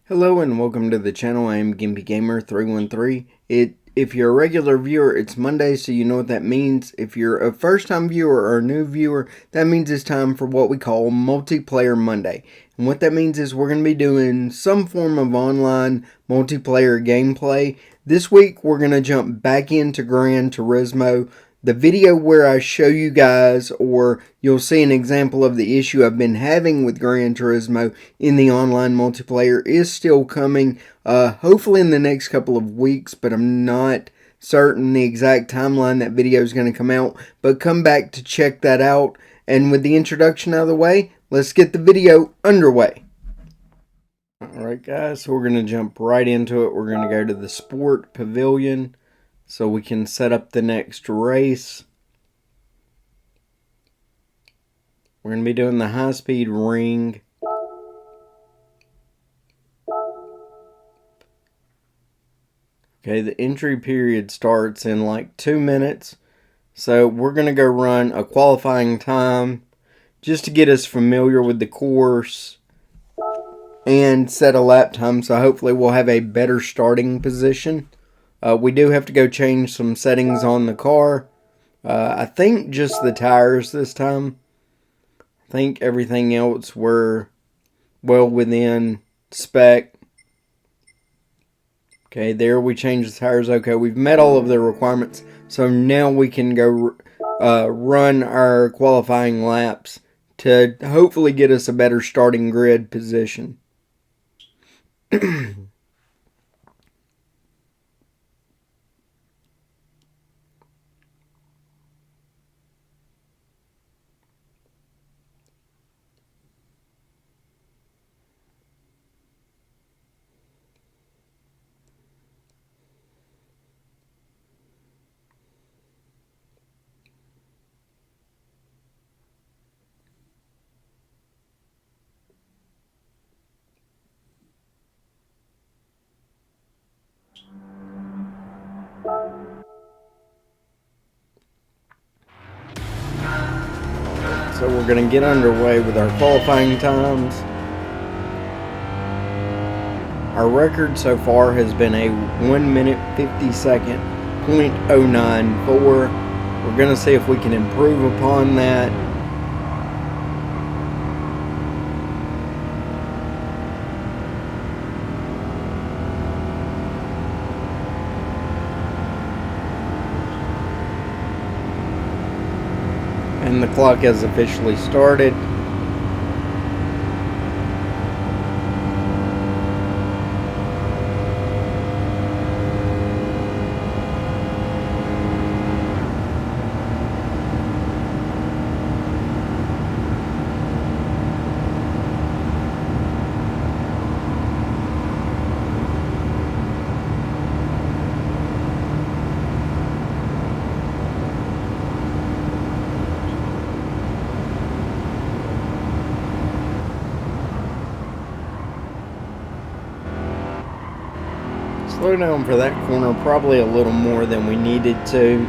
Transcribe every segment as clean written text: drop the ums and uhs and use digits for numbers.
Hello and welcome to the channel. I am Gimpy Gamer 313. If you're a regular viewer, it's Monday, so you know what that means. If you're a first-time viewer or a new viewer, that means it's time for what we call Multiplayer Monday. And what that means is we're going to be doing some form of online multiplayer gameplay. This week, we're going to jump back into Gran Turismo. The video where I show you guys, or you'll see an example of the issue I've been having with Gran Turismo in the online multiplayer, is still coming, hopefully in the next couple of weeks, but I'm not certain the exact timeline that video is going to come out, but come back to check that out. And with the introduction out of the way, let's get the video underway. Alright guys, so we're going to jump right into it. We're going to go to the Sport Pavilion so we can set up the next race. We're going to be doing the high-speed ring. Okay, the entry period starts in like 2 minutes. So we're going to go run a qualifying time just to get us familiar with the course and set a lap time, so hopefully we'll have a better starting position. We do have to go change some settings on the car. I think just the tires this time. I think everything else were well within spec. Okay, there we changed the tires. Okay, we've met all of the requirements. So now we can go run our qualifying laps to hopefully get us a better starting grid position. So we're going to get underway with our qualifying times. Our record so far has been a 1 minute 50 second .094. We're going to see if we can improve upon that. And the clock has officially started. Slow down for that corner, probably a little more than we needed to.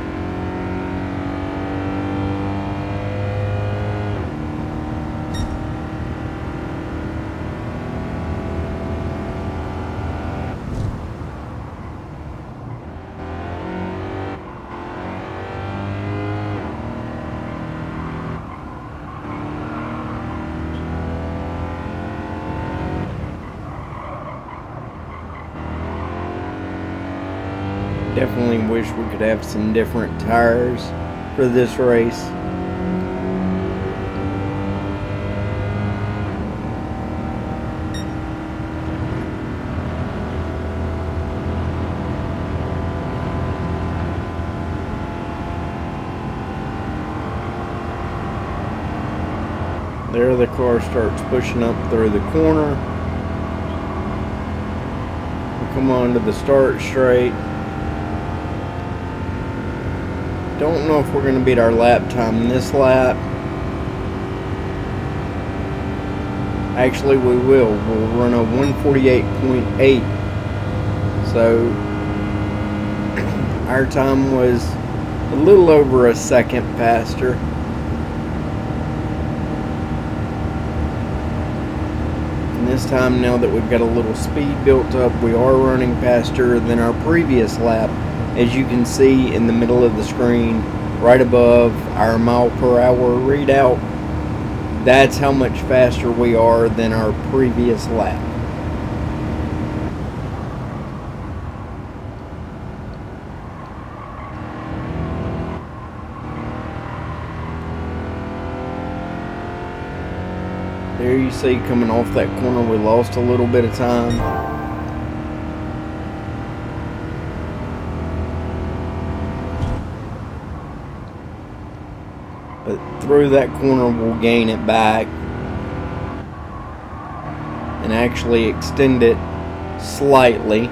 Definitely wish we could have some different tires for this race. There the car starts pushing up through the corner. We come on to the start straight. Don't know if we're going to beat our lap time this lap. Actually, we will. We'll run a 148.8. So, our time was a little over a second faster. This time, now that we've got a little speed built up, we are running faster than our previous lap. As you can see in the middle of the screen, right above our mile per hour readout, that's how much faster we are than our previous lap. There you see, coming off that corner, we lost a little bit of time. But through that corner, we'll gain it back and actually extend it slightly.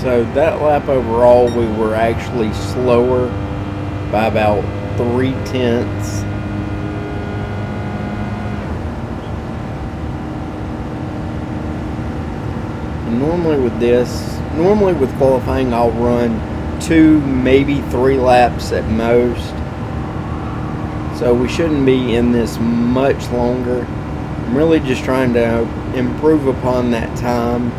So that lap overall, we were actually slower by about 0.3. And normally with qualifying, I'll run 2, maybe 3 laps at most. So we shouldn't be in this much longer. I'm really just trying to improve upon that time.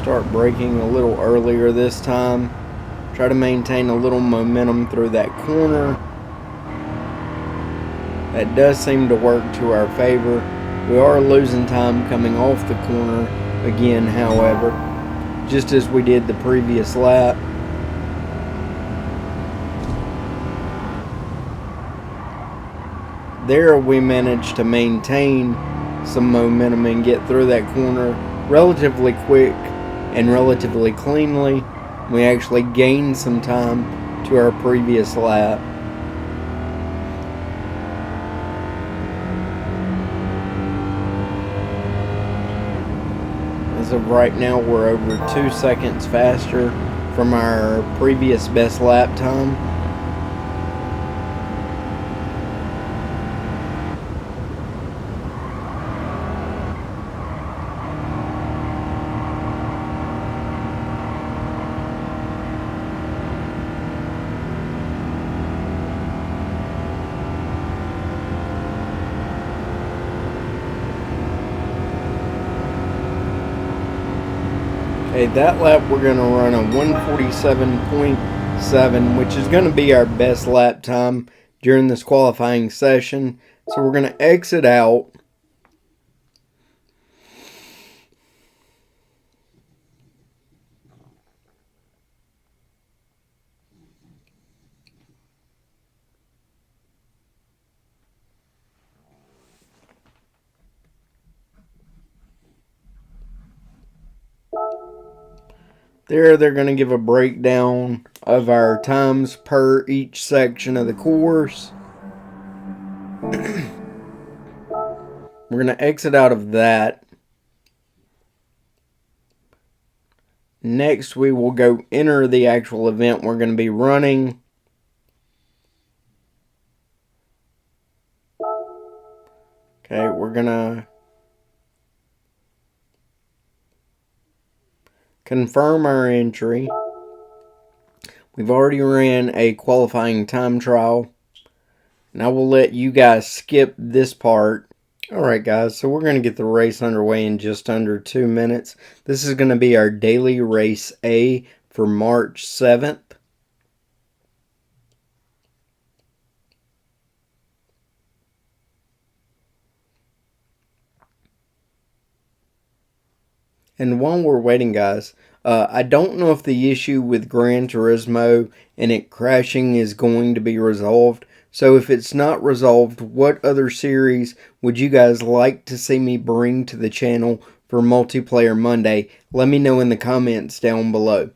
Start braking a little earlier this time. Try to maintain a little momentum through that corner. That does seem to work to our favor. We are losing time coming off the corner again, however, just as we did the previous lap. There we managed to maintain some momentum and get through that corner relatively quick and relatively cleanly. We actually gained some time to our previous lap. As of right now, we're over 2 seconds faster from our previous best lap time. Okay, that lap we're going to run a 1:47.7, which is going to be our best lap time during this qualifying session. So we're going to exit out. There, they're going to give a breakdown of our times per each section of the course. We're going to exit out of that. Next, we will go enter the actual event we're going to be running. Okay, we're going to confirm our entry. We've already ran a qualifying time trial, and I will let you guys skip this part. Alright guys, so we're going to get the race underway in just under 2 minutes. This is going to be our daily race A for March 7th. And while we're waiting, guys, I don't know if the issue with Gran Turismo and it crashing is going to be resolved. So if it's not resolved, what other series would you guys like to see me bring to the channel for Multiplayer Monday? Let me know in the comments down below.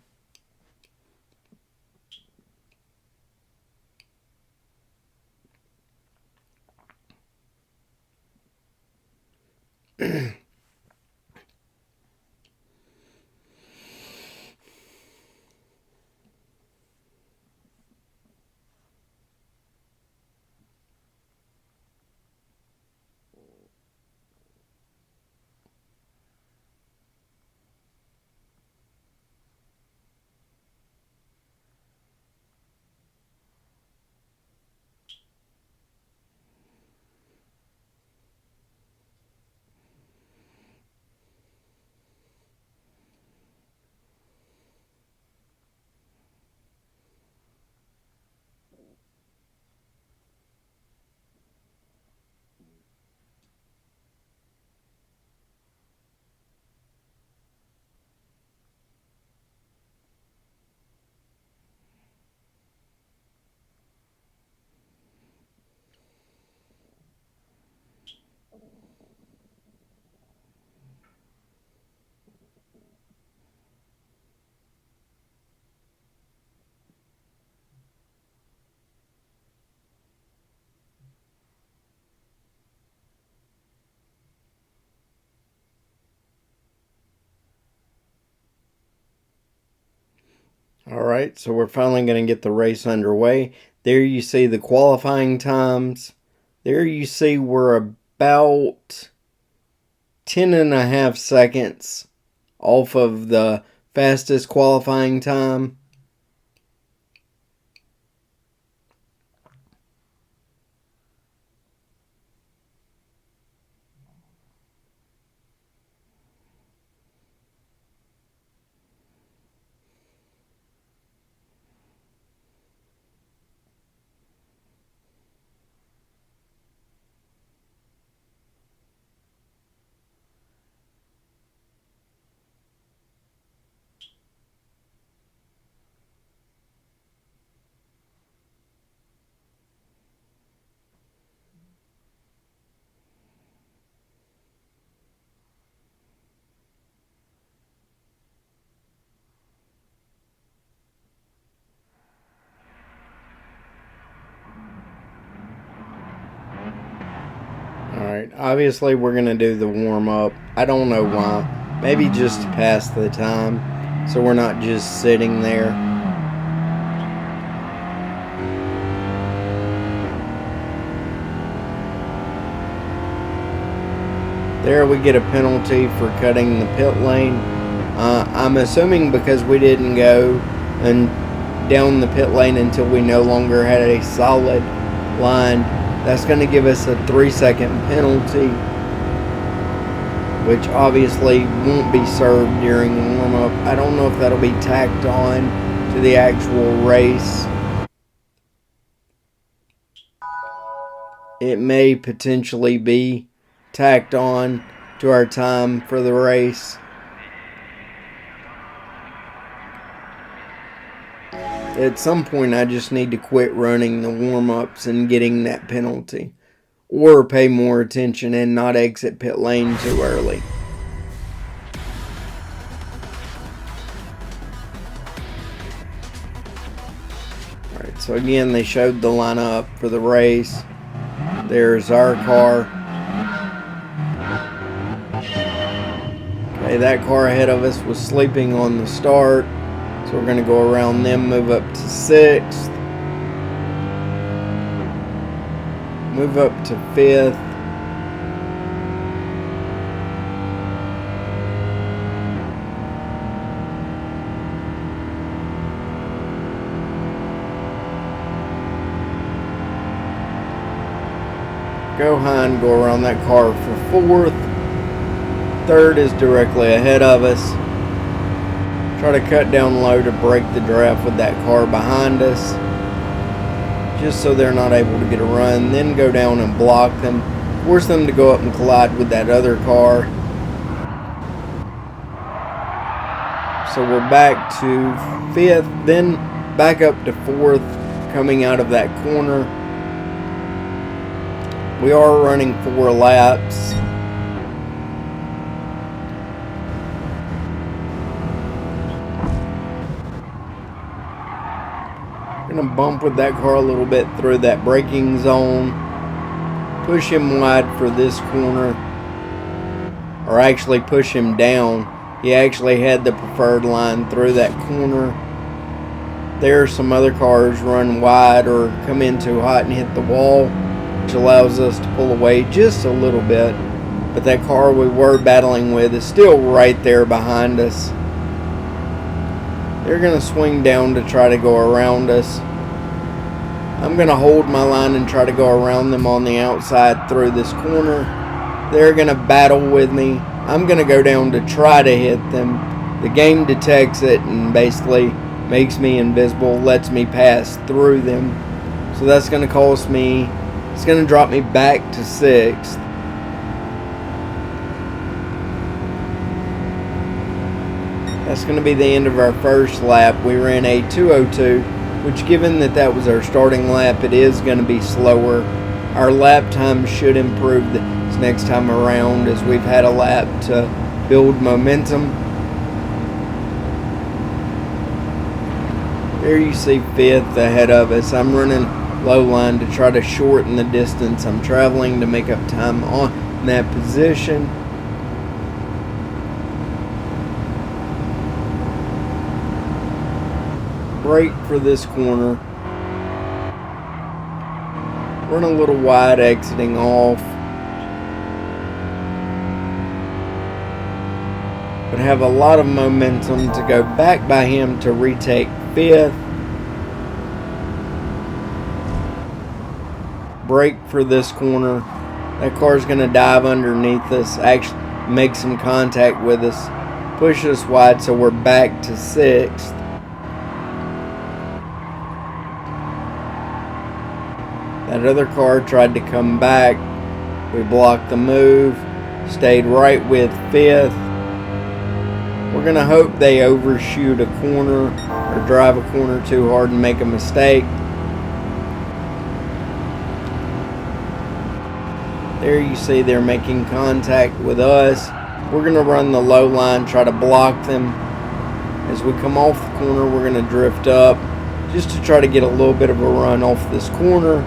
Alright, so we're finally going to get the race underway. There you see the qualifying times. There you see we're about 10.5 seconds off of the fastest qualifying time. Alright, obviously we're going to do the warm-up. I don't know why. Maybe just to pass the time, so we're not just sitting there. There we get a penalty for cutting the pit lane. I'm assuming because we didn't go down the pit lane until we no longer had a solid line. That's going to give us a 3-second penalty, which obviously won't be served during warm-up. I don't know if that'll be tacked on to the actual race. It may potentially be tacked on to our time for the race. At some point, I just need to quit running the warm-ups and getting that penalty, or pay more attention and not exit pit lane too early. Alright, so again, they showed the lineup for the race. There's our car. Okay, that car ahead of us was sleeping on the start. So we're going to go around them, move up to 6th. Move up to 5th. Go high and go around that car for 4th. 3rd is directly ahead of us. Try to cut down low to break the draft with that car behind us, just so they're not able to get a run. Then go down and block them, force them to go up and collide with that other car. So we're back to 5th, then back up to 4th, coming out of that corner. We are running 4 laps. Gonna bump with that car a little bit through that braking zone. Push him wide for this corner. Or actually push him down. He actually had the preferred line through that corner. There are some other cars run wide or come in too hot and hit the wall, which allows us to pull away just a little bit. But that car we were battling with is still right there behind us. They're going to swing down to try to go around us. I'm going to hold my line and try to go around them on the outside through this corner. They're going to battle with me. I'm going to go down to try to hit them. The game detects it and basically makes me invisible, lets me pass through them. So that's going to cost me, it's going to drop me back to 6th. That's going to be the end of our first lap. We ran a 2:02, which given that that was our starting lap, it is going to be slower. Our lap time should improve this next time around as we've had a lap to build momentum. There you see 5th ahead of us. I'm running low line to try to shorten the distance I'm traveling to make up time on that position. Brake for this corner. Run a little wide exiting off. But have a lot of momentum to go back by him to retake 5th. Brake for this corner. That car's going to dive underneath us, actually make some contact with us, push us wide so we're back to 6th. That other car tried to come back. We blocked the move, stayed right with 5th. We're going to hope they overshoot a corner or drive a corner too hard and make a mistake. There you see they're making contact with us. We're going to run the low line, try to block them. As we come off the corner, we're going to drift up just to try to get a little bit of a run off this corner.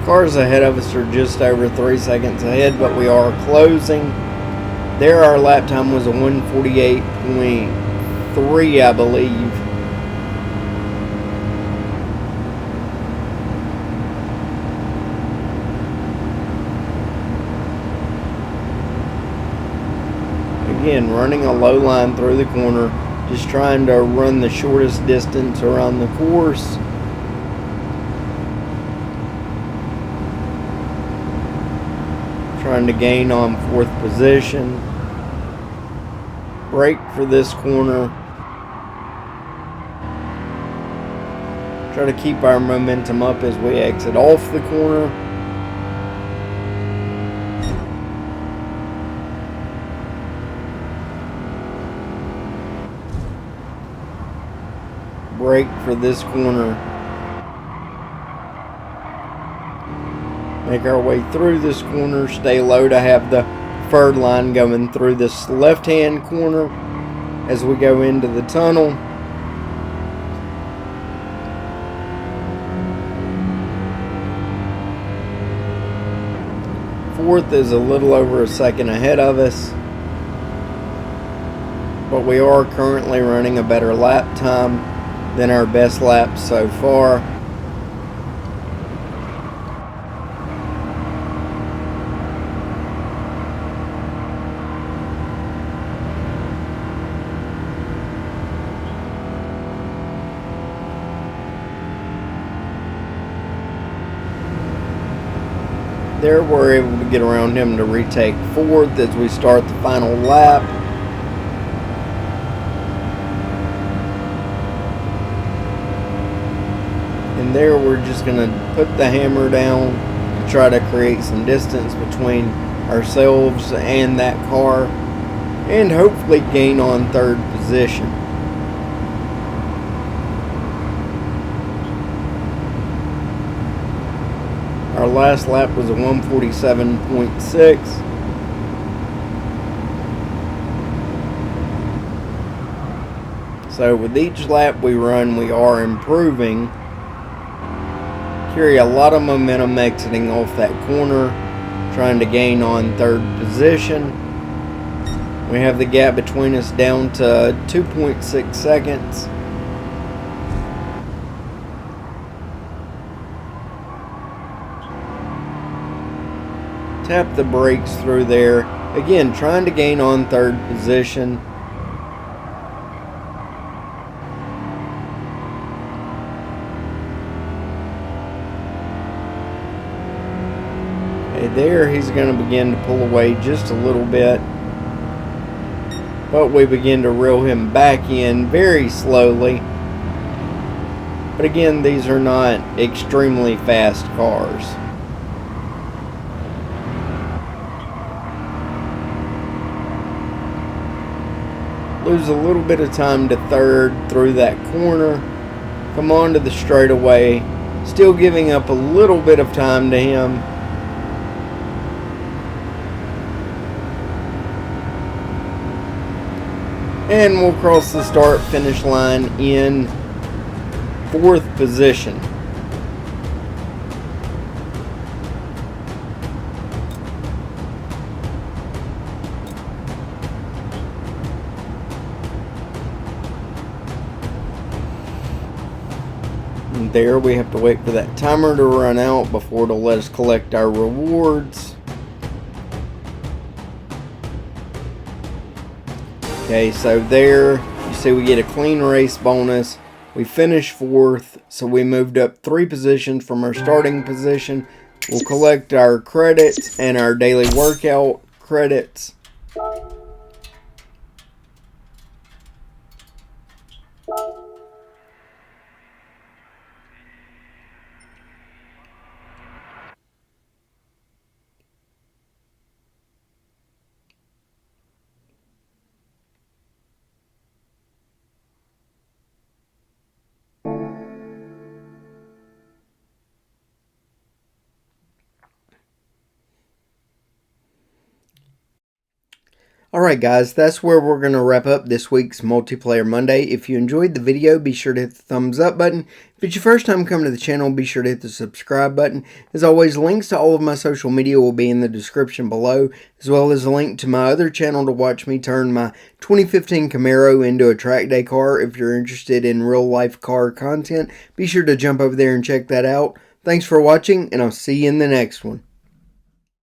Cars ahead of us are just over 3 seconds ahead, but we are closing. There our lap time was a 1:48.3, I believe. Again, running a low line through the corner, just trying to run the shortest distance around the course. Trying to gain on 4th position. Brake for this corner. Try to keep our momentum up as we exit off the corner. Brake for this corner. Make our way through this corner, stay low to have the preferred line going through this left-hand corner as we go into the tunnel. Fourth is a little over a second ahead of us, but we are currently running a better lap time than our best lap so far. There we're able to get around him to retake 4th as we start the final lap. And there we're just going to put the hammer down to try to create some distance between ourselves and that car and hopefully gain on 3rd position. position. Our last lap was a 147.6. So with each lap we run, we are improving. Carry a lot of momentum exiting off that corner, trying to gain on third position. We have the gap between us down to 2.6 seconds. Tap the brakes through there. Again, trying to gain on third position. Okay, there he's going to begin to pull away just a little bit. But we begin to reel him back in very slowly. But again, these are not extremely fast cars. Lose a little bit of time to third through that corner. Come on to the straightaway. Still giving up a little bit of time to him. And we'll cross the start finish line in 4th position. And there we have to wait for that timer to run out before it'll let us collect our rewards. Okay, so there you see we get a clean race bonus. We finished 4th, so we moved up 3 positions from our starting position. We'll collect our credits and our daily workout credits. Alright guys, that's where we're going to wrap up this week's Multiplayer Monday. If you enjoyed the video, be sure to hit the thumbs up button. If it's your first time coming to the channel, be sure to hit the subscribe button. As always, links to all of my social media will be in the description below, as well as a link to my other channel to watch me turn my 2015 Camaro into a track day car. If you're interested in real life car content, be sure to jump over there and check that out. Thanks for watching, and I'll see you in the next one.